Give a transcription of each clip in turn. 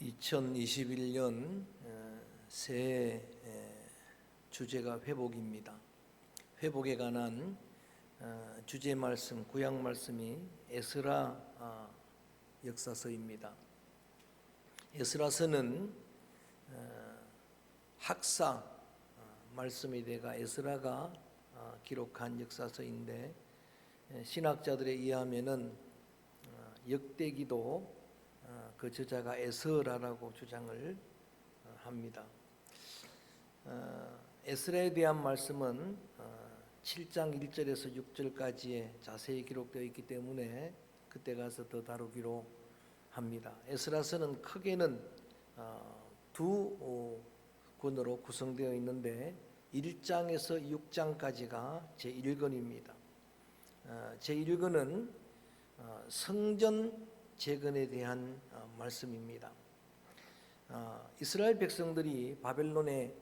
2021년 새해 주제가 회복입니다. 회복에 관한 주제 말씀, 구약 말씀이 에스라 역사서입니다. 에스라서는 학사 말씀에 대해 에스라가 기록한 역사서인데, 신학자들에 의하면은 역대기도 그 저자가 에스라라고 주장을 합니다. 에스라에 대한 말씀은 7장 1절에서 6절까지에 자세히 기록되어 있기 때문에 그때 가서 더 다루기로 합니다. 에스라서는 크게는 두 권으로 구성되어 있는데 1장에서 6장까지가 제1권입니다. 제1권은 성전 재건에 대한 말씀입니다. 이스라엘 백성들이 바벨론에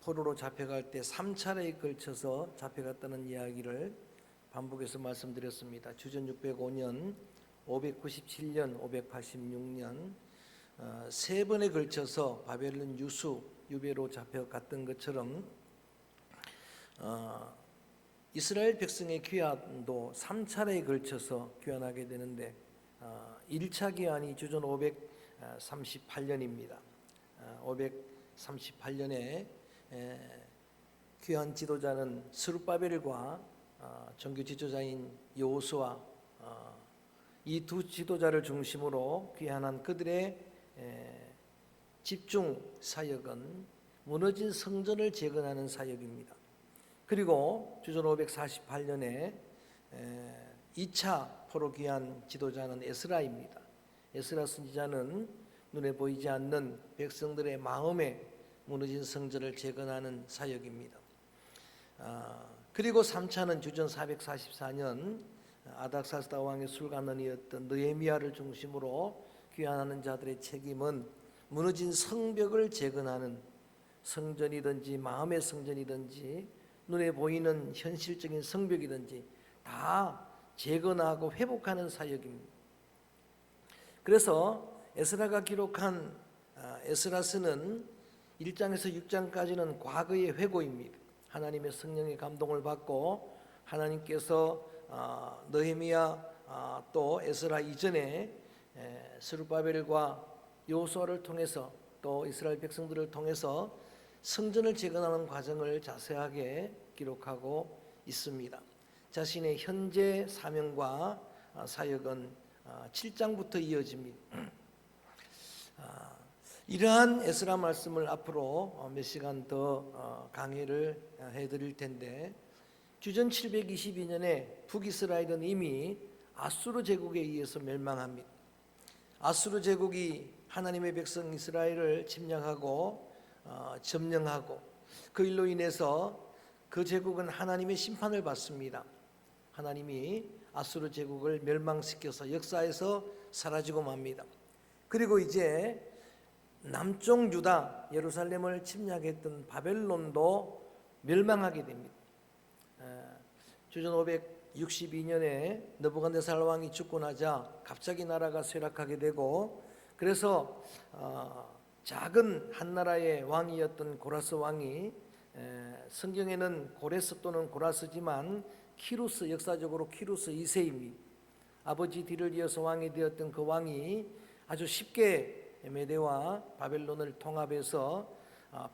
포로로 잡혀갈 때 3차례에 걸쳐서 잡혀갔다는 이야기를 반복해서 말씀드렸습니다. 주전 605년, 597년, 586년 세 번에 걸쳐서 바벨론 유배로 잡혀갔던 것처럼 이스라엘 백성의 귀환도 3차례에 걸쳐서 귀환하게 되는데 1차 귀환이 주전 538년입니다. 538년에 귀환 지도자는 스룹바벨과 정교 지도자인 여호수아, 이 두 지도자를 중심으로 귀환한 그들의 집중 사역은 무너진 성전을 재건하는 사역입니다. 그리고 주전 548년에 2차 포로 귀환 지도자는 에스라입니다. 에스라 선지자는 눈에 보이지 않는 백성들의 마음에 무너진 성전을 재건하는 사역입니다. 그리고 3차는 주전 444년 아닥사스다 왕의 술관원이었던 느헤미야를 중심으로 귀환하는 자들의 책임은 무너진 성벽을 재건하는, 성전이든지 마음의 성전이든지 눈에 보이는 현실적인 성벽이든지 다 재건하고 회복하는 사역입니다. 그래서 에스라가 기록한 에스라서는 1장에서 6장까지는 과거의 회고입니다. 하나님의 성령의 감동을 받고 하나님께서 느헤미야 또 에스라 이전에 스룹바벨과 여호수아를 통해서 또 이스라엘 백성들을 통해서 성전을 재건하는 과정을 자세하게 기록하고 있습니다. 자신의 현재 사명과 사역은 7장부터 이어집니다. 이러한 에스라 말씀을 앞으로 몇 시간 더 강의를 해드릴 텐데, 주전 722년에 북이스라엘은 이미 아수르 제국에 의해서 멸망합니다. 아수르 제국이 하나님의 백성 이스라엘을 침략하고 점령하고 그 일로 인해서 그 제국은 하나님의 심판을 받습니다. 하나님이 아수르 제국을 멸망시켜서 역사에서 사라지고 맙니다. 그리고 이제 남쪽 유다 예루살렘을 침략했던 바벨론도 멸망하게 됩니다. 주전 562년에 느부갓네살 왕이 죽고 나자 갑자기 나라가 쇠락하게 되고, 그래서 작은 한 나라의 왕이었던 고라스 왕이, 성경에는 고레스 또는 고라스지만 키루스, 역사적으로 키루스 2세입니다. 아버지 뒤를 이어서 왕이 되었던 그 왕이 아주 쉽게 메대와 바벨론을 통합해서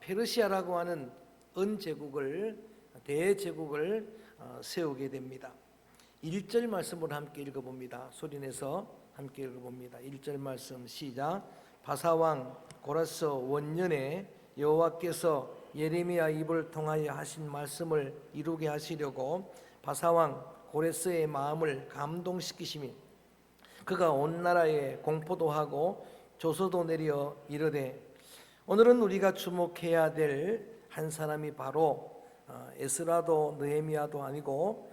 페르시아라고 하는 은제국을, 대제국을 세우게 됩니다. 1절 말씀을 함께 읽어봅니다. 소리내서 함께 읽어봅니다. 1절 말씀 시작. 바사왕 고라스 원년에 여호와께서 예레미야 입을 통하여 하신 말씀을 이루게 하시려고 바사왕 고레스의 마음을 감동시키시며 그가 온 나라에 공포도 하고 조서도 내려 이르되, 오늘은 우리가 주목해야 될 한 사람이 바로 에스라도 느헤미야도 아니고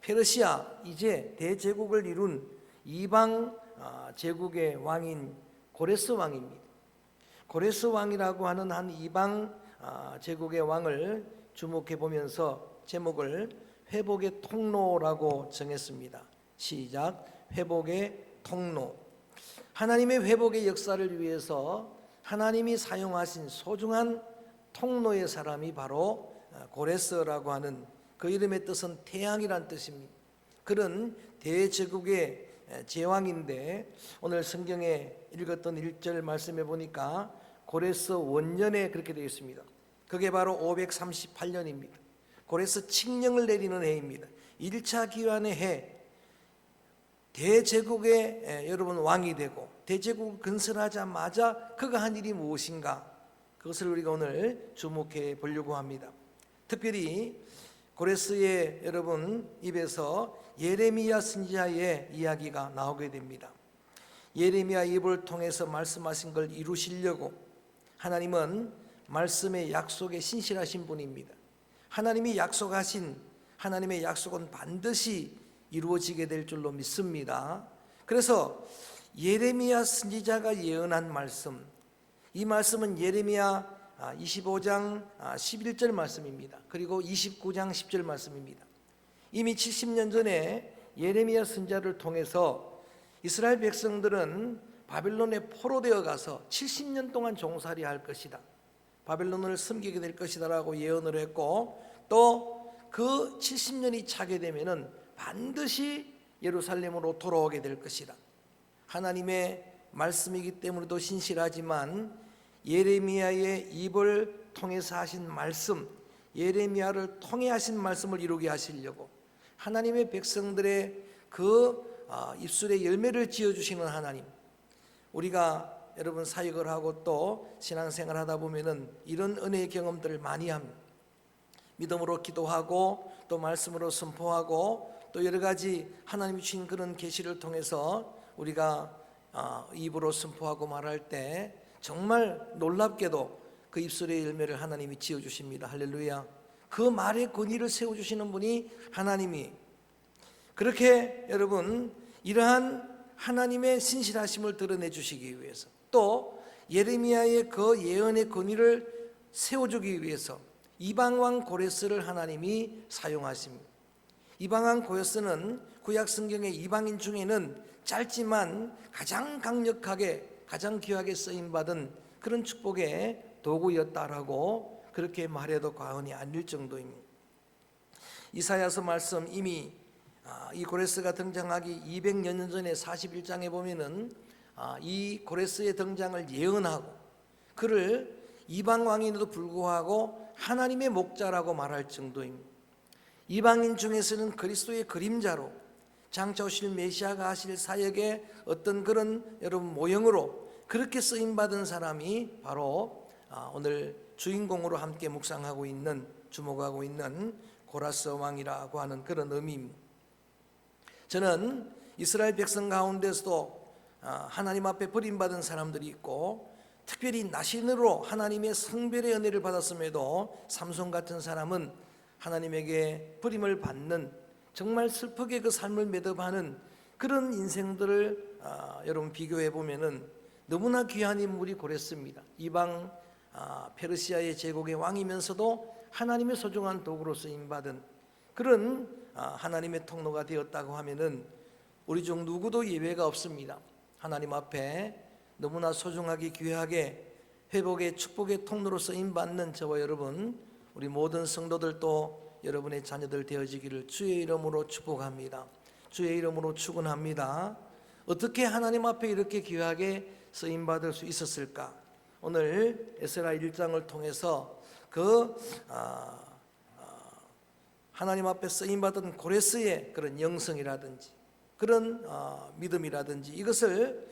페르시아, 이제 대제국을 이룬 이방 제국의 왕인 고레스 왕입니다. 고레스 왕이라고 하는 한 이방 제국의 왕을 주목해 보면서 제목을 회복의 통로라고 정했습니다. 시작. 회복의 통로. 하나님의 회복의 역사를 위해서 하나님이 사용하신 소중한 통로의 사람이 바로 고레스라고 하는, 그 이름의 뜻은 태양이란 뜻입니다. 그런 대제국의 제왕인데, 오늘 성경에 읽었던 1절 말씀해 보니까 고레스 원년에 그렇게 되어 있습니다. 그게 바로 538년입니다. 고레스 칙령을 내리는 해입니다. 1차 기환의 해, 대제국의 여러분 왕이 되고 대제국 건설하자마자 그가 한 일이 무엇인가, 그것을 우리가 오늘 주목해 보려고 합니다. 특별히 고레스의 여러분 입에서 예레미야 선지자의 이야기가 나오게 됩니다. 예레미야 입을 통해서 말씀하신 걸 이루시려고 하나님은 말씀의 약속에 신실하신 분입니다. 하나님이 약속하신 하나님의 약속은 반드시 이루어지게 될 줄로 믿습니다. 그래서 예레미야 선지자가 예언한 말씀, 이 말씀은 예레미야 25장 11절 말씀입니다. 그리고 29장 10절 말씀입니다. 이미 70년 전에 예레미야 선지자를 통해서 이스라엘 백성들은 바벨론에 포로되어 가서 70년 동안 종살이 할 것이다, 바벨론을 섬기게 될 것이다 라고 예언을 했고, 또 그 70년이 차게 되면은 반드시 예루살렘으로 돌아오게 될 것이다. 하나님의 말씀이기 때문에도 신실하지만 예레미야의 입을 통해서 하신 말씀, 예레미야를 통해 하신 말씀을 이루게 하시려고 하나님의 백성들의 그 입술에 열매를 지어주시는 하나님, 우리가 여러분 사역을 하고 또 신앙생활 하다 보면은 이런 은혜의 경험들을 많이 합니다. 믿음으로 기도하고 또 말씀으로 선포하고 또 여러 가지 하나님이 주신 그런 계시를 통해서 우리가 입으로 선포하고 말할 때 정말 놀랍게도 그 입술의 열매를 하나님이 지어주십니다. 할렐루야. 그 말의 권위를 세워주시는 분이 하나님이, 그렇게 여러분 이러한 하나님의 신실하심을 드러내 주시기 위해서, 또 예레미야의 그 예언의 권위를 세워주기 위해서 이방왕 고레스를 하나님이 사용하십니다. 이방왕 고레스는 구약 성경의 이방인 중에는 짧지만 가장 강력하게 가장 귀하게 쓰임받은 그런 축복의 도구였다라고 그렇게 말해도 과언이 아닐 정도입니다. 이사야서 말씀, 이미 이 고레스가 등장하기 200여 년 전에 41장에 보면은 이 고레스의 등장을 예언하고 그를 이방 왕인에도 불구하고 하나님의 목자라고 말할 정도입니다. 이방인 중에서는 그리스도의 그림자로 장차 오실 메시아가 하실 사역의 어떤 그런 여러분 모형으로 그렇게 쓰임받은 사람이 바로 오늘 주인공으로 함께 묵상하고 있는, 주목하고 있는 고레스 왕이라고 하는 그런 의미입니다. 저는 이스라엘 백성 가운데서도 하나님 앞에 버림받은 사람들이 있고, 특별히 나신으로 하나님의 성별의 은혜를 받았음에도 삼손 같은 사람은 하나님에게 버림을 받는, 정말 슬프게 그 삶을 매듭하는 그런 인생들을 여러분 비교해 보면은 너무나 귀한 인물이 고레스입니다. 이방 페르시아의 제국의 왕이면서도 하나님의 소중한 도구로 쓰임받은 그런 하나님의 통로가 되었다고 하면은 우리 중 누구도 예외가 없습니다. 하나님 앞에 너무나 소중하게 귀하게 회복의 축복의 통로로 쓰임받는 저와 여러분, 우리 모든 성도들도 여러분의 자녀들 되어지기를 주의 이름으로 축복합니다. 주의 이름으로 축원합니다. 어떻게 하나님 앞에 이렇게 귀하게 쓰임받을 수 있었을까? 오늘 에스라 1장을 통해서 그 하나님 앞에 쓰임받은 고레스의 그런 영성이라든지 그런 믿음이라든지 이것을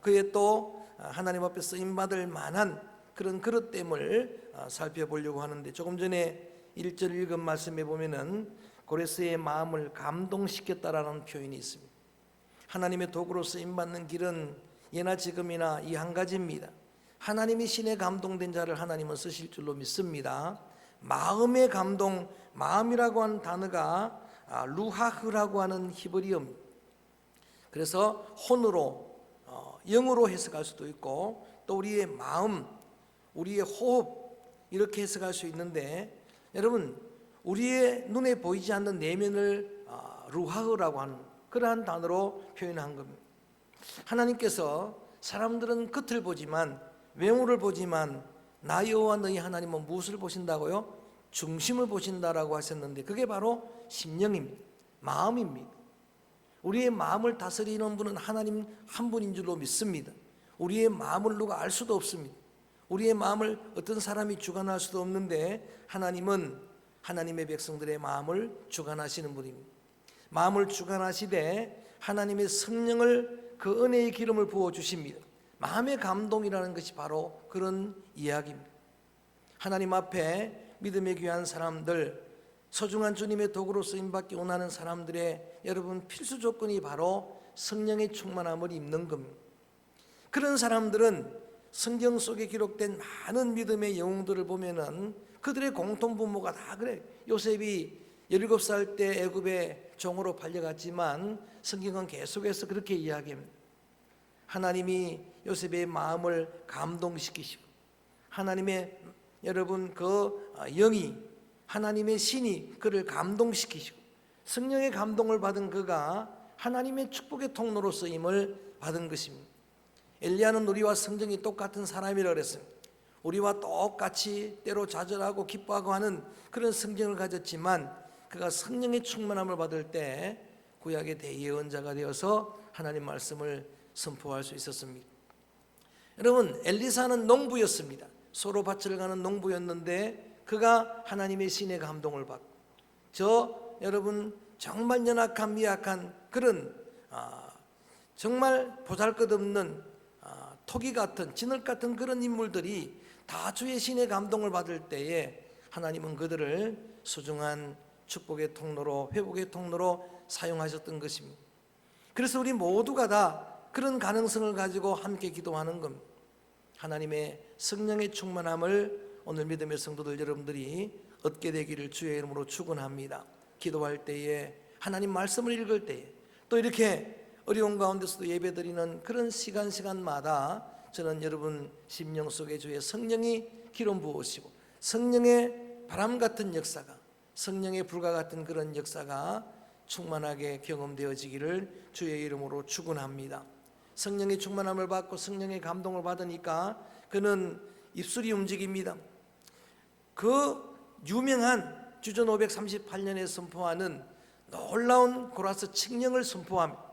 그의 또 하나님 앞에 쓰임받을 만한 그런 그릇됨을 살펴보려고 하는데, 조금 전에 1절 읽은 말씀에 보면은 고레스의 마음을 감동시켰다라는 표현이 있습니다. 하나님의 도구로 쓰임받는 길은 예나 지금이나 이 한 가지입니다. 하나님이 신에 감동된 자를 하나님은 쓰실 줄로 믿습니다. 마음의 감동, 마음이라고 하는 단어가 루하흐라고 하는 히브리어입니다. 그래서 혼으로 영으로 해석할 수도 있고 또 우리의 마음, 우리의 호흡 이렇게 해석할 수 있는데, 여러분 우리의 눈에 보이지 않는 내면을 루하흐라고 하는 그러한 단어로 표현한 겁니다. 하나님께서 사람들은 겉을 보지만, 외모를 보지만 나 여호와 너희 하나님은 무엇을 보신다고요? 중심을 보신다라고 하셨는데, 그게 바로 심령입니다. 마음입니다. 우리의 마음을 다스리는 분은 하나님 한 분인 줄로 믿습니다. 우리의 마음을 누가 알 수도 없습니다. 우리의 마음을 어떤 사람이 주관할 수도 없는데, 하나님은 하나님의 백성들의 마음을 주관하시는 분입니다. 마음을 주관하시되 하나님의 성령을, 그 은혜의 기름을 부어주십니다. 마음의 감동이라는 것이 바로 그런 이야기입니다. 하나님 앞에 믿음의 귀한 사람들, 소중한 주님의 도구로 쓰임받기 원하는 사람들의 여러분 필수 조건이 바로 성령의 충만함을 입는 겁니다. 그런 사람들은 성경 속에 기록된 많은 믿음의 영웅들을 보면은 그들의 공통분모가 다 그래. 요셉이 17살 때 애굽의 종으로 팔려갔지만 성경은 계속해서 그렇게 이야기합니다. 하나님이 요셉의 마음을 감동시키시고, 하나님의 여러분 그 영이, 하나님의 신이 그를 감동시키시고, 성령의 감동을 받은 그가 하나님의 축복의 통로로 쓰임을 받은 것입니다. 엘리야는 우리와 성정이 똑같은 사람이라고 그랬어요. 우리와 똑같이 때로 좌절하고 기뻐하고 하는 그런 성정을 가졌지만, 그가 성령의 충만함을 받을 때 구약의 대예언자가 되어서 하나님 말씀을 선포할 수 있었습니다. 여러분, 엘리사는 농부였습니다. 소로 밭을 가는 농부였는데 그가 하나님의 신의 감동을 받고, 여러분 정말 연약한 미약한 그런 정말 보잘것없는 토기 같은 진흙 같은 그런 인물들이 다 주의 신의 감동을 받을 때에 하나님은 그들을 소중한 축복의 통로로, 회복의 통로로 사용하셨던 것입니다. 그래서 우리 모두가 다 그런 가능성을 가지고 함께 기도하는 겁니다. 하나님의 성령의 충만함을 오늘 믿음의 성도들 여러분들이 얻게 되기를 주의 이름으로 축원합니다. 기도할 때에, 하나님 말씀을 읽을 때에, 또 이렇게 어려운 가운데서도 예배드리는 그런 시간마다 저는 여러분 심령 속에 주의 성령이 기름 부으시고, 성령의 바람 같은 역사가, 성령의 불과 같은 그런 역사가 충만하게 경험되어지기를 주의 이름으로 축원합니다. 성령의 충만함을 받고 성령의 감동을 받으니까 그는 입술이 움직입니다. 그 유명한 주전 538년에 선포하는 놀라운 고라스 칙령을 선포합니다.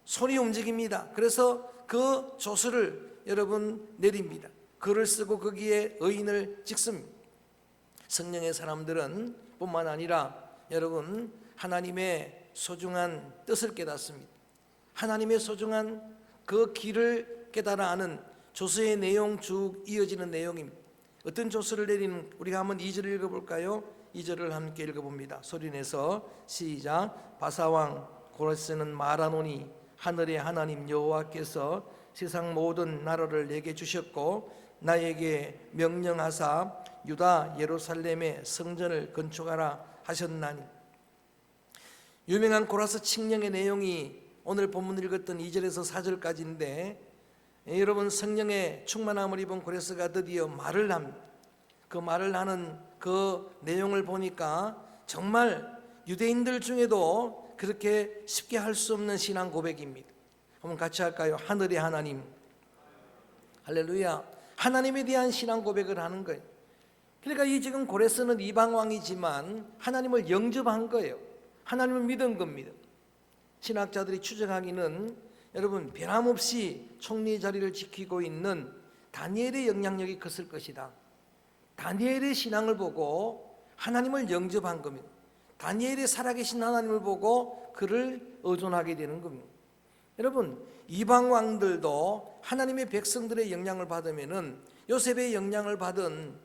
손이 움직입니다. 그래서 그 조서를 여러분 내립니다. 글을 쓰고 거기에 의인을 찍습니다. 성령의 사람들은 뿐만 아니라 여러분 하나님의 소중한 뜻을 깨닫습니다. 하나님의 소중한 그 길을 깨달아 아는 조서의 내용 쭉 이어지는 내용입니다. 어떤 조서를 내리는, 우리가 한번 2절을 읽어볼까요? 2절을 함께 읽어봅니다. 소리내서 시작. 바사왕 고레스는 말하노니 하늘의 하나님 여호와께서 세상 모든 나라를 내게 주셨고 나에게 명령하사 유다 예루살렘의 성전을 건축하라 하셨나니. 유명한 고라스 칙령의 내용이 오늘 본문 읽었던 2절에서 4절까지인데, 여러분 성령의 충만함을 입은 고레스가 드디어 말을 합니다. 그 말을 하는 그 내용을 보니까 정말 유대인들 중에도 그렇게 쉽게 할 수 없는 신앙 고백입니다. 한번 같이 할까요? 하늘의 하나님, 할렐루야. 하나님에 대한 신앙 고백을 하는 거예요. 그러니까 이 지금 고레스는 이방 왕이지만 하나님을 영접한 거예요. 하나님을 믿은 겁니다. 신학자들이 추정하기는 여러분 변함없이 총리 자리를 지키고 있는 다니엘의 영향력이 컸을 것이다. 다니엘의 신앙을 보고 하나님을 영접한 겁니다. 다니엘의 살아계신 하나님을 보고 그를 의존하게 되는 겁니다. 여러분 이방 왕들도 하나님의 백성들의 영향을 받으면은, 요셉의 영향을 받은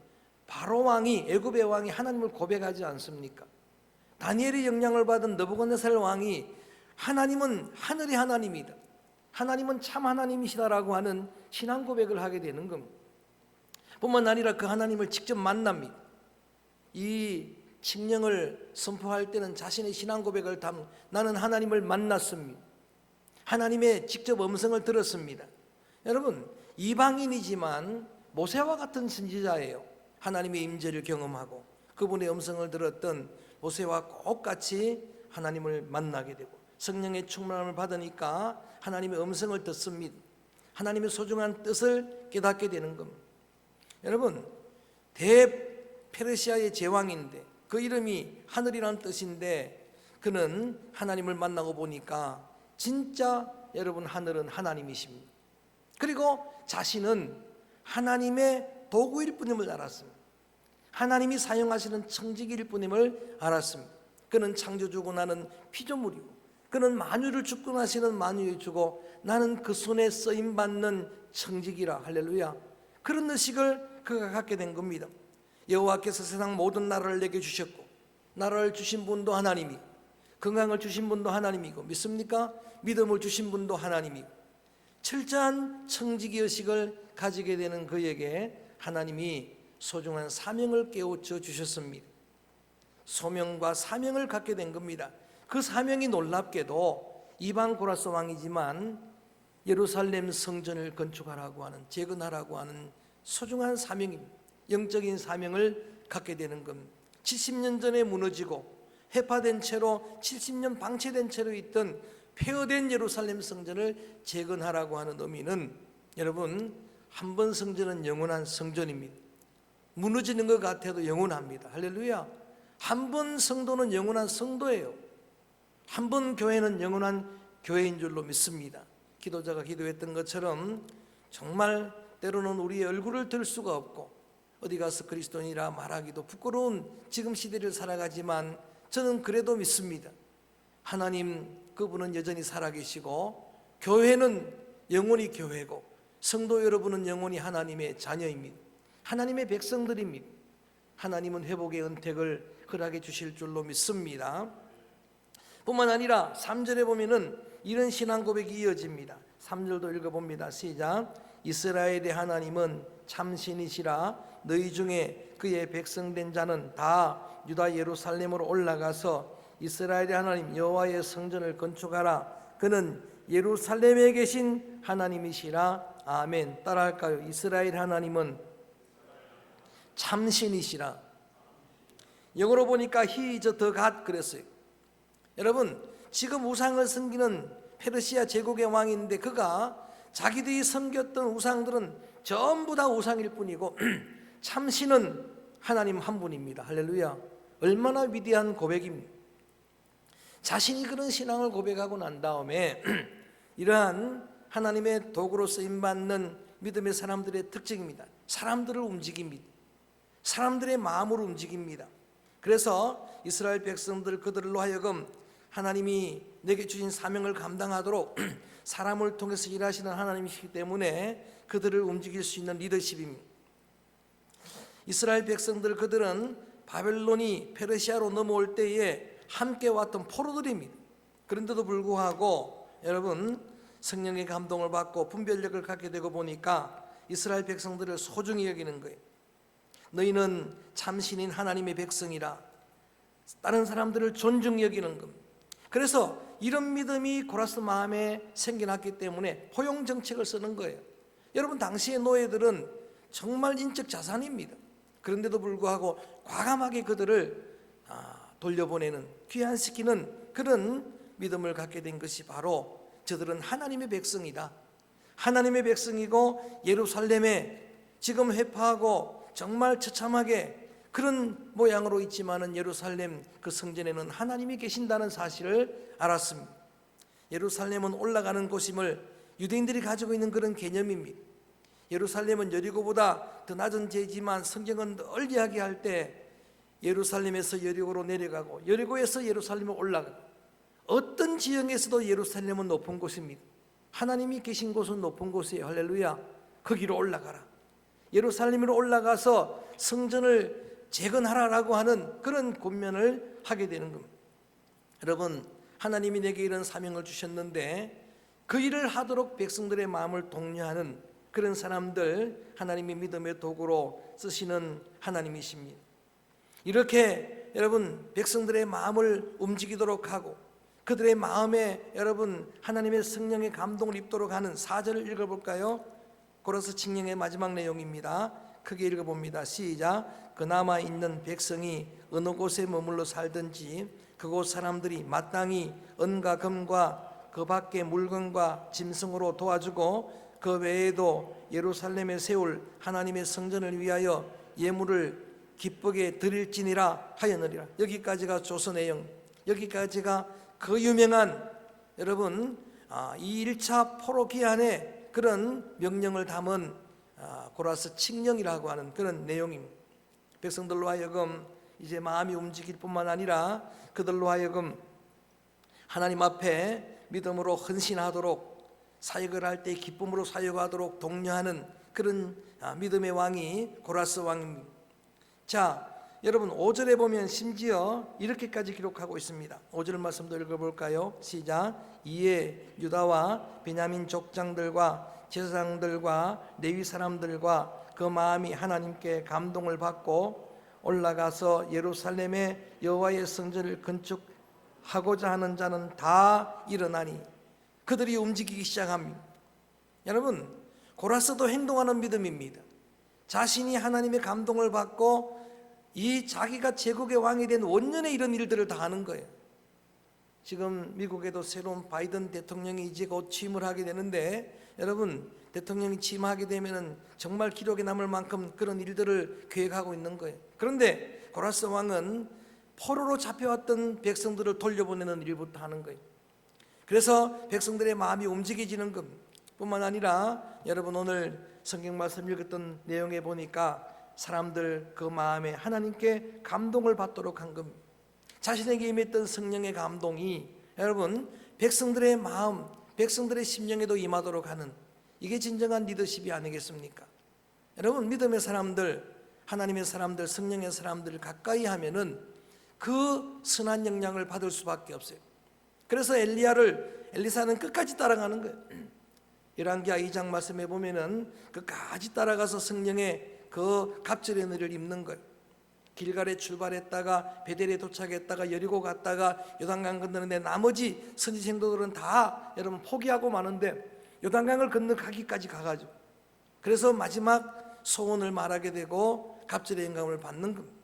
바로 왕이, 애굽의 왕이 하나님을 고백하지 않습니까? 다니엘의 영향을 받은 느부갓네살 왕이 하나님은 하늘의 하나님이다, 하나님은 참 하나님이시다라고 하는 신앙 고백을 하게 되는 겁니다. 뿐만 아니라 그 하나님을 직접 만납니다. 이 칙령을 선포할 때는 자신의 신앙 고백을 나는 하나님을 만났습니다. 하나님의 직접 음성을 들었습니다. 여러분 이방인이지만 모세와 같은 선지자예요. 하나님의 임재를 경험하고 그분의 음성을 들었던 모세와 똑같이 하나님을 만나게 되고 성령의 충만함을 받으니까 하나님의 음성을 듣습니다. 하나님의 소중한 뜻을 깨닫게 되는 겁니다. 여러분, 대페르시아의 제왕인데 그 이름이 하늘이라는 뜻인데 그는 하나님을 만나고 보니까 진짜 여러분 하늘은 하나님이십니다. 그리고 자신은 하나님의 도구일 뿐임을 알았습니다. 하나님이 사용하시는 청지기일 뿐임을 알았습니다. 그는 창조주고 나는 피조물이고 그는 만유를 주권하시는 만유주고 나는 그 손에 쓰임받는 청지기라. 할렐루야. 그런 의식을 그가 갖게 된 겁니다. 여호와께서 세상 모든 나라를 내게 주셨고 나라를 주신 분도 하나님이고 건강을 주신 분도 하나님이고 믿습니까? 믿음을 주신 분도 하나님이고 철저한 청지기 의식을 가지게 되는 그에게 하나님이 소중한 사명을 깨우쳐 주셨습니다. 소명과 사명을 갖게 된 겁니다. 그 사명이 놀랍게도 이방 고라스 왕이지만 예루살렘 성전을 건축하라고 하는, 재건하라고 하는 소중한 사명입니다. 영적인 사명을 갖게 되는 겁니다. 70년 전에 무너지고 해파된 채로 70년 방치된 채로 있던 폐허된 예루살렘 성전을 재건하라고 하는 의미는 여러분, 한 번 성전은 영원한 성전입니다. 무너지는 것 같아도 영원합니다. 할렐루야. 한 번 성도는 영원한 성도예요. 한 번 교회는 영원한 교회인 줄로 믿습니다. 기도자가 기도했던 것처럼 정말 때로는 우리의 얼굴을 들 수가 없고 어디 가서 그리스도인이라 말하기도 부끄러운 지금 시대를 살아가지만 저는 그래도 믿습니다. 하나님 그분은 여전히 살아계시고 교회는 영원히 교회고 성도 여러분은 영원히 하나님의 자녀입니다. 하나님의 백성들입니다. 하나님은 회복의 은택을 허락해 주실 줄로 믿습니다. 뿐만 아니라 3절에 보면은 이런 신앙 고백이 이어집니다. 3절도 읽어봅니다. 시작. 이스라엘의 하나님은 참신이시라. 너희 중에 그의 백성된 자는 다 유다 예루살렘으로 올라가서 이스라엘의 하나님 여호와의 성전을 건축하라. 그는 예루살렘에 계신 하나님이시라. 아멘. 따라할까요? 이스라엘 하나님은 참신이시라. 영어로 보니까 He is the God 그랬어요. 여러분, 지금 우상을 섬기는 페르시아 제국의 왕인데 그가 자기들이 섬겼던 우상들은 전부 다 우상일 뿐이고 참신은 하나님 한 분입니다. 할렐루야. 얼마나 위대한 고백입니다. 자신이 그런 신앙을 고백하고 난 다음에 이러한 하나님의 도구로 쓰임받는 믿음의 사람들의 특징입니다. 사람들을 움직입니다. 사람들의 마음을 움직입니다. 그래서 이스라엘 백성들 그들로 하여금 하나님이 내게 주신 사명을 감당하도록 사람을 통해서 일하시는 하나님이시기 때문에 그들을 움직일 수 있는 리더십입니다. 이스라엘 백성들 그들은 바벨론이 페르시아로 넘어올 때에 함께 왔던 포로들입니다. 그런데도 불구하고 여러분 성령의 감동을 받고 분별력을 갖게 되고 보니까 이스라엘 백성들을 소중히 여기는 거예요. 너희는 참신인 하나님의 백성이라. 다른 사람들을 존중히 여기는 겁니다. 그래서 이런 믿음이 고라스 마음에 생겨났기 때문에 포용 정책을 쓰는 거예요. 여러분 당시의 노예들은 정말 인적 자산입니다. 그런데도 불구하고 과감하게 그들을 돌려보내는, 귀환시키는 그런 믿음을 갖게 된 것이 바로 저들은 하나님의 백성이다. 하나님의 백성이고 예루살렘에 지금 회파하고 정말 처참하게 그런 모양으로 있지만은 예루살렘 그 성전에는 하나님이 계신다는 사실을 알았습니다. 예루살렘은 올라가는 곳임을 유대인들이 가지고 있는 그런 개념입니다. 예루살렘은 여리고보다 더 낮은 데지만 성경은 늘 이야기할 때 예루살렘에서 여리고로 내려가고 여리고에서 예루살렘으로 올라가고 어떤 지형에서도 예루살렘은 높은 곳입니다. 하나님이 계신 곳은 높은 곳이에요. 할렐루야. 거기로 올라가라. 예루살렘으로 올라가서 성전을 재건하라라고 하는 그런 권면을 하게 되는 겁니다. 여러분 하나님이 내게 이런 사명을 주셨는데 그 일을 하도록 백성들의 마음을 독려하는 그런 사람들 하나님이 믿음의 도구로 쓰시는 하나님이십니다. 이렇게 여러분 백성들의 마음을 움직이도록 하고 그들의 마음에 여러분 하나님의 성령의 감동을 입도록 하는 4절을 읽어볼까요? 고라스 칙령의 마지막 내용입니다. 크게 읽어봅니다. 시작. 그 남아있는 백성이 어느 곳에 머물러 살든지 그곳 사람들이 마땅히 은과 금과 그 밖의 물건과 짐승으로 도와주고 그 외에도 예루살렘에 세울 하나님의 성전을 위하여 예물을 기쁘게 드릴지니라 하였느니라. 여기까지가 조서 내용, 여기까지가 그 유명한 여러분 이 1차 포로 기한의 그런 명령을 담은 고라스 칙령이라고 하는 그런 내용입니다. 백성들로 하여금 이제 마음이 움직일 뿐만 아니라 그들로 하여금 하나님 앞에 믿음으로 헌신하도록, 사역을 할 때 기쁨으로 사역하도록 독려하는 그런 믿음의 왕이 고라스 왕입니다. 자, 여러분 5절에 보면 심지어 이렇게까지 기록하고 있습니다. 5절 말씀도 읽어볼까요? 시작. 이에 유다와 베냐민 족장들과 제사장들과 레위 사람들과 그 마음이 하나님께 감동을 받고 올라가서 예루살렘의 여호와의 성전을 건축하고자 하는 자는 다 일어나니, 그들이 움직이기 시작합니다. 여러분, 고라스도 행동하는 믿음입니다. 자신이 하나님의 감동을 받고 이 자기가 제국의 왕이 된 원년에 이런 일들을 다 하는 거예요. 지금 미국에도 새로운 바이든 대통령이 이제 곧 취임을 하게 되는데, 여러분 대통령이 취임하게 되면은 정말 기록에 남을 만큼 그런 일들을 계획하고 있는 거예요. 그런데 고라스 왕은 포로로 잡혀왔던 백성들을 돌려보내는 일부터 하는 거예요. 그래서 백성들의 마음이 움직여지는 것 뿐만 아니라, 여러분 오늘 성경 말씀 읽었던 내용에 보니까 사람들 그 마음에 하나님께 감동을 받도록 한 겁니다. 자신에게 임했던 성령의 감동이 여러분 백성들의 마음, 백성들의 심령에도 임하도록 하는, 이게 진정한 리더십이 아니겠습니까? 여러분 믿음의 사람들, 하나님의 사람들, 성령의 사람들을 가까이 하면은 그 선한 영향을 받을 수밖에 없어요. 그래서 엘리사는 끝까지 따라가는 거예요. 열왕기하 2장 말씀에 보면은 끝까지 따라가서 성령의 그 갑절의 은혜를 입는 거예요. 길갈에 출발했다가 베델에 도착했다가 여리고 갔다가 요단강 건너는데 나머지 선지 생도들은 다 여러분 포기하고 마는데 요단강을 건너가기까지 가가지고, 그래서 마지막 소원을 말하게 되고 갑절의 영감을 받는 겁니다.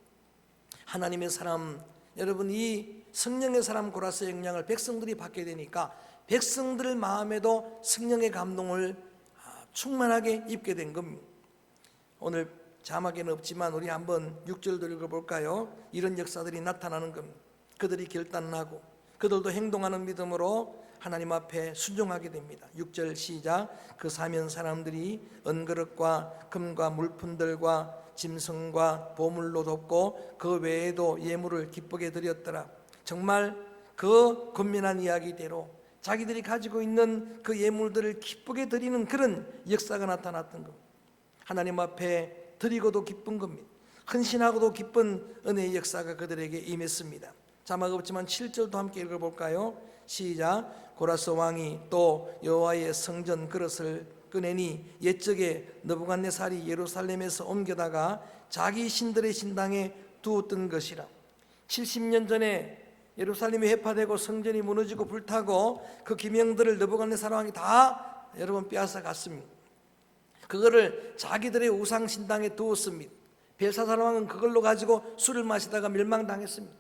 하나님의 사람, 여러분 이 성령의 사람 고라스 영향을 백성들이 받게 되니까 백성들 마음에도 성령의 감동을 충만하게 입게 된 겁니다. 오늘 자막에는 없지만 우리 한번 6절도 읽어볼까요? 이런 역사들이 나타나는 겁니다. 그들이 결단하고 그들도 행동하는 믿음으로 하나님 앞에 순종하게 됩니다. 6절 시작. 그 사면 사람들이 은그릇과 금과 물품들과 짐승과 보물로 돕고 그 외에도 예물을 기쁘게 드렸더라. 정말 그 권면한 이야기대로 자기들이 가지고 있는 그 예물들을 기쁘게 드리는 그런 역사가 나타났던 겁니다. 하나님 앞에 드리고도 기쁜 겁니다. 헌신하고도 기쁜 은혜의 역사가 그들에게 임했습니다. 자막 없지만 7절도 함께 읽어볼까요? 시작. 고라스 왕이 또 여호와의 성전 그릇을 꺼내니 옛적에 느부갓네살이 예루살렘에서 옮겨다가 자기 신들의 신당에 두었던 것이라. 70년 전에 예루살렘이 회파되고 성전이 무너지고 불타고 그 기명들을 느부갓네살 왕이 다 여러분 빼앗아 갔습니다. 그거를 자기들의 우상 신당에 두었습니다. 벨사살 왕은 그걸로 가지고 술을 마시다가 멸망당했습니다.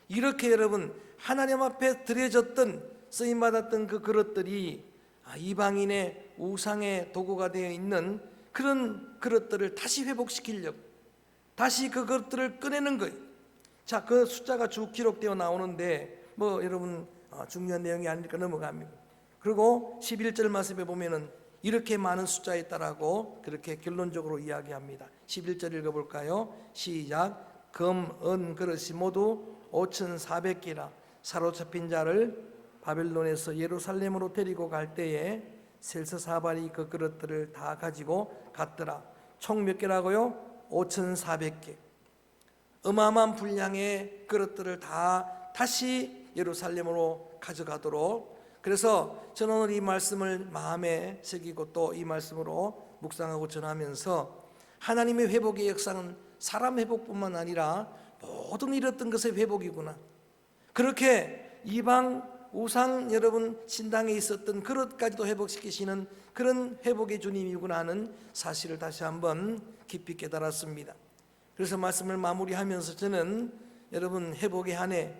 이렇게 여러분 하나님 앞에 드려졌던, 쓰임받았던 그 그릇들이 이방인의 우상의 도구가 되어 있는 그런 그릇들을 다시 회복시키려고 다시 그 그릇들을 꺼내는 거예요. 자, 그 숫자가 쭉 기록되어 나오는데 뭐 여러분 중요한 내용이 아니니까 넘어갑니다. 그리고 11절 말씀에 보면은 이렇게 많은 숫자였다라고 그렇게 결론적으로 이야기합니다. 11절 읽어볼까요? 시작. 금, 은 그릇이 모두 5,400개라. 사로잡힌 자를 바벨론에서 예루살렘으로 데리고 갈 때에 셀스사발이 그 그릇들을 다 가지고 갔더라. 총 몇 개라고요? 5,400개. 어마어마한 분량의 그릇들을 다 다시 예루살렘으로 가져가도록. 그래서 저는 오늘 이 말씀을 마음에 새기고 또 이 말씀으로 묵상하고 전하면서 하나님의 회복의 역사는 사람 회복뿐만 아니라 모든 잃었던 것의 회복이구나. 그렇게 이방 우상 여러분 신당에 있었던 그릇까지도 회복시키시는 그런 회복의 주님이구나 하는 사실을 다시 한번 깊이 깨달았습니다. 그래서 말씀을 마무리하면서 저는 여러분 회복의 한 해,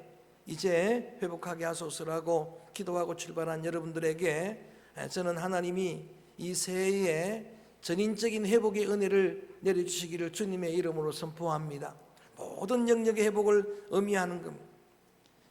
이제 회복하게 하소서라고 기도하고 출발한 여러분들에게 저는 하나님이 이 새해에 전인적인 회복의 은혜를 내려주시기를 주님의 이름으로 선포합니다. 모든 영역의 회복을 의미하는 겁니다.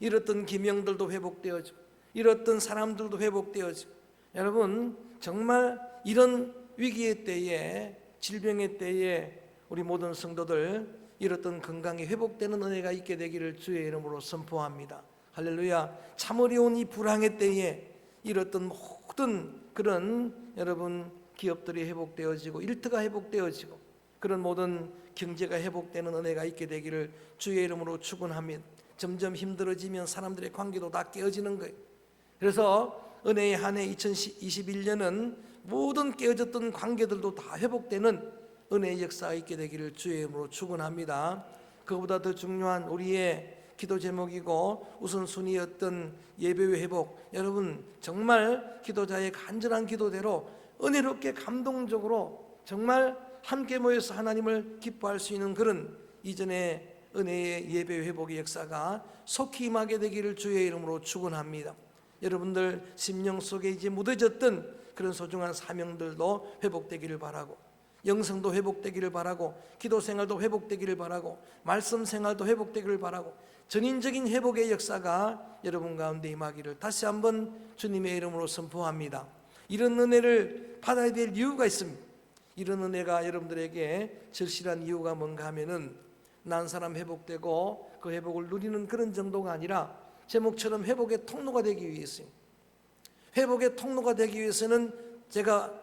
잃었던 기명들도 회복되어지고 잃었던 사람들도 회복되어지고, 여러분 정말 이런 위기의 때에, 질병의 때에 우리 모든 성도들 잃었던 건강이 회복되는 은혜가 있게 되기를 주의 이름으로 선포합니다. 할렐루야. 참 어려운 이 불황의 때에 잃었던 모든 그런 여러분 기업들이 회복되어지고 일터가 회복되어지고 그런 모든 경제가 회복되는 은혜가 있게 되기를 주의 이름으로 축원합니다. 점점 힘들어지면 사람들의 관계도 다 깨어지는 거예요. 그래서 은혜의 한 해 2021년은 모든 깨어졌던 관계들도 다 회복되는 은혜의 역사가 있게 되기를 주의 이름으로 축원합니다. 그보다 더 중요한 우리의 기도 제목이고 우선순위였던 예배의 회복, 여러분 정말 기도자의 간절한 기도대로 은혜롭게 감동적으로 정말 함께 모여서 하나님을 기뻐할 수 있는 그런 이전의 은혜의 예배 회복의 역사가 속히 임하게 되기를 주의 이름으로 축원합니다. 여러분들 심령 속에 이제 묻어졌던 그런 소중한 사명들도 회복되기를 바라고, 영성도 회복되기를 바라고, 기도 생활도 회복되기를 바라고, 말씀 생활도 회복되기를 바라고, 전인적인 회복의 역사가 여러분 가운데 임하기를 다시 한번 주님의 이름으로 선포합니다. 이런 은혜를 받아야 될 이유가 있습니다. 이런 은혜가 여러분들에게 절실한 이유가 뭔가 하면은 난 사람 회복되고 그 회복을 누리는 그런 정도가 아니라 제목처럼 회복의 통로가 되기 위해서입니다. 회복의 통로가 되기 위해서는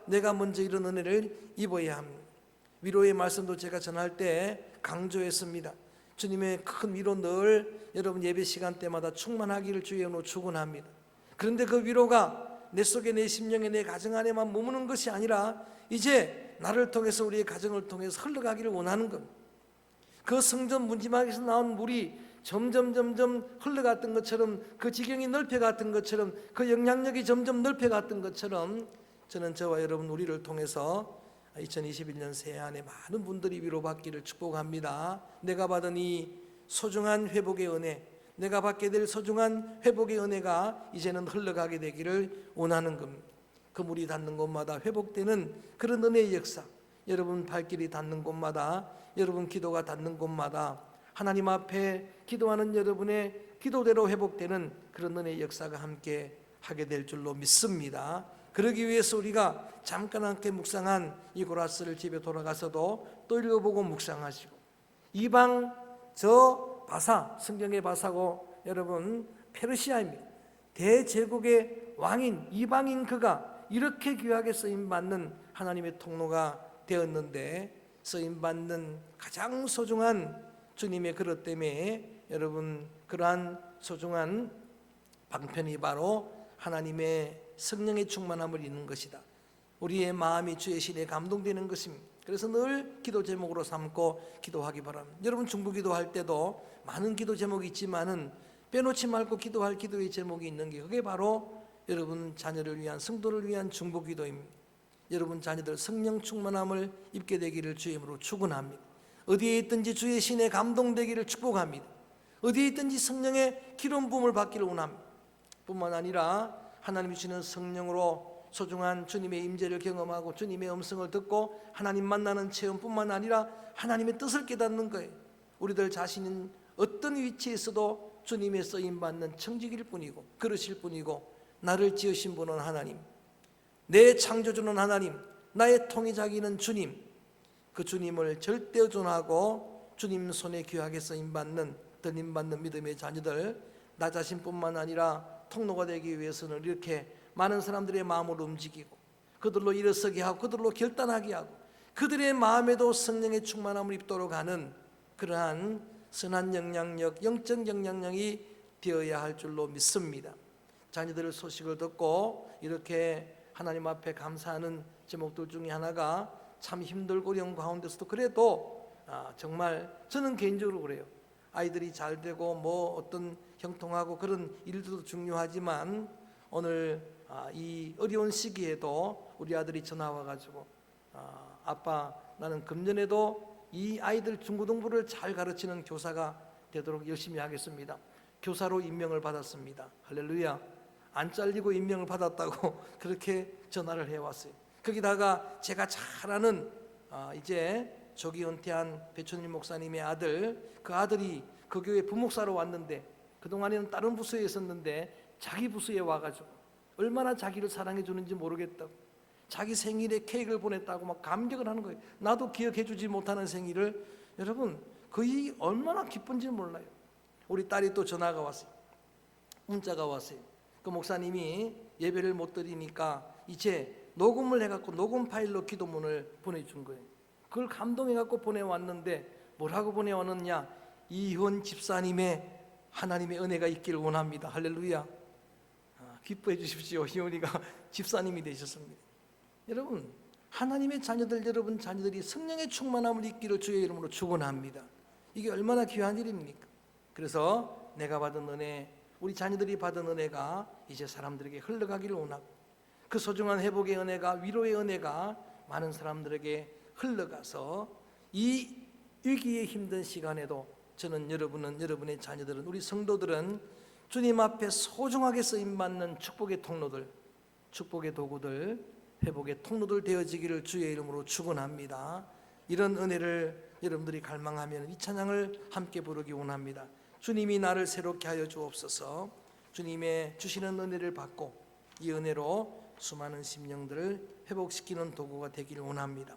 내가 먼저 이런 은혜를 입어야 합니다. 위로의 말씀도 제가 전할 때 강조했습니다. 주님의 큰 위로 늘 여러분 예배 시간 때마다 충만하기를 주의 이름으로 축원합니다. 그런데 그 위로가 내 속에, 내 심령에, 내 가정 안에만 머무는 것이 아니라 이제 나를 통해서, 우리의 가정을 통해서 흘러가기를 원하는 겁니다. 그 성전 문지막에서 나온 물이 점점 흘러갔던 것처럼, 그 지경이 넓혀갔던 것처럼, 그 영향력이 점점 넓혀갔던 것처럼 저는 저와 여러분 우리를 통해서 2021년 새해 안에 많은 분들이 위로받기를 축복합니다. 내가 받은 이 소중한 회복의 은혜, 내가 받게 될 소중한 회복의 은혜가 이제는 흘러가게 되기를 원하는 겁니다. 그 물이 닿는 곳마다 회복되는 그런 은혜의 역사, 여러분 발길이 닿는 곳마다, 여러분 기도가 닿는 곳마다 하나님 앞에 기도하는 여러분의 기도대로 회복되는 그런 은혜의 역사가 함께 하게 될 줄로 믿습니다. 그러기 위해서 우리가 잠깐 함께 묵상한 이 고라스를 집에 돌아가서도 또 읽어보고 묵상하시고, 이방 저 바사, 성경의 바사고 여러분 페르시아입니다. 대제국의 왕인 이방인 그가 이렇게 귀하게 쓰임받는 하나님의 통로가 되었는데, 쓰임받는 가장 소중한 주님의 그릇 때문에 여러분 그러한 소중한 방편이 바로 하나님의 성령의 충만함을 잇는 것이다. 우리의 마음이 주의 신에 감동되는 것입니다. 그래서 늘 기도 제목으로 삼고 기도하기 바랍니다. 여러분 중보기도할 때도 많은 기도 제목이 있지만은 빼놓지 말고 기도할 기도의 제목이 있는 게, 그게 바로 여러분 자녀를 위한, 성도를 위한 중보기도입니다. 여러분 자녀들 성령 충만함을 입게 되기를 주의 이름으로 축원합니다. 어디에 있든지 주의 신에 감동되기를 축복합니다. 어디에 있든지 성령의 기름 부음을 받기를 원합니다. 뿐만 아니라 하나님이 주시는 성령으로 소중한 주님의 임재를 경험하고 주님의 음성을 듣고 하나님 만나는 체험뿐만 아니라 하나님의 뜻을 깨닫는 거예요. 우리들 자신은 어떤 위치에 있어도 주님의 쓰임받는 청지기일 뿐이고 그러실 뿐이고, 나를 지으신 분은 하나님, 내 창조주는 하나님, 나의 통치자기는 주님, 그 주님을 절대 의존하고 주님 손에 귀하게 쓰임받는, 드림받는 믿음의 자녀들, 나 자신뿐만 아니라 통로가 되기 위해서는 이렇게 많은 사람들의 마음을 움직이고 그들로 일어서게 하고 그들로 결단하게 하고 그들의 마음에도 성령의 충만함을 입도록 하는 그러한 선한 영향력, 영적 영향력이 되어야 할 줄로 믿습니다. 자녀들의 소식을 듣고 이렇게 하나님 앞에 감사하는 제목들 중에 하나가 참 힘들고 어려운 가운데서도 그래도 정말 저는 개인적으로 그래요. 아이들이 잘 되고 뭐 어떤 형통하고 그런 일들도 중요하지만 오늘 이 어려운 시기에도 우리 아들이 전화 와가지고 아빠, 나는 금년에도 이 아이들 중고등부를 잘 가르치는 교사가 되도록 열심히 하겠습니다. 교사로 임명을 받았습니다. 할렐루야. 안 잘리고 임명을 받았다고 그렇게 전화를 해왔어요. 거기다가 제가 잘 아는 이제 조기 은퇴한 배천일 목사님의 아들, 그 아들이 그 교회 부목사로 왔는데 그동안에는 다른 부서에 있었는데 자기 부서에 와가지고 얼마나 자기를 사랑해 주는지 모르겠다고, 자기 생일에 케이크를 보냈다고 막 감격을 하는 거예요. 나도 기억해 주지 못하는 생일을. 여러분, 그이 얼마나 기쁜지 몰라요. 우리 딸이 또 전화가 왔어요. 문자가 왔어요. 그 목사님이 예배를 못 드리니까 이제 녹음을 해갖고 녹음 파일로 기도문을 보내준 거예요. 그걸 감동해갖고 보내왔는데 뭐라고 보내왔느냐? 이현 집사님의 하나님의 은혜가 있기를 원합니다. 할렐루야. 기뻐해 주십시오. 희원이가 집사님이 되셨습니다. 여러분, 하나님의 자녀들, 여러분 자녀들이 성령의 충만함을 입기를 주의 이름으로 축원합니다. 이게 얼마나 귀한 일입니까? 그래서 내가 받은 은혜, 우리 자녀들이 받은 은혜가 이제 사람들에게 흘러가기를 원하고, 그 소중한 회복의 은혜가, 위로의 은혜가 많은 사람들에게 흘러가서 이 위기의 힘든 시간에도 저는 여러분의 자녀들은, 우리 성도들은 주님 앞에 소중하게 쓰임받는 축복의 통로들, 축복의 도구들, 회복의 통로들 되어지기를 주의 이름으로 축원합니다. 이런 은혜를 여러분들이 갈망하면 이 찬양을 함께 부르기 원합니다. 주님이 나를 새롭게 하여 주옵소서. 주님의 주시는 은혜를 받고 이 은혜로 수많은 심령들을 회복시키는 도구가 되기를 원합니다.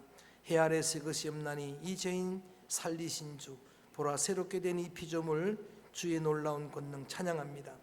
해 아래 새 것이 없나니 이 죄인 살리신 주, 보라 새롭게 된 이 피조물, 주의 놀라운 권능 찬양합니다.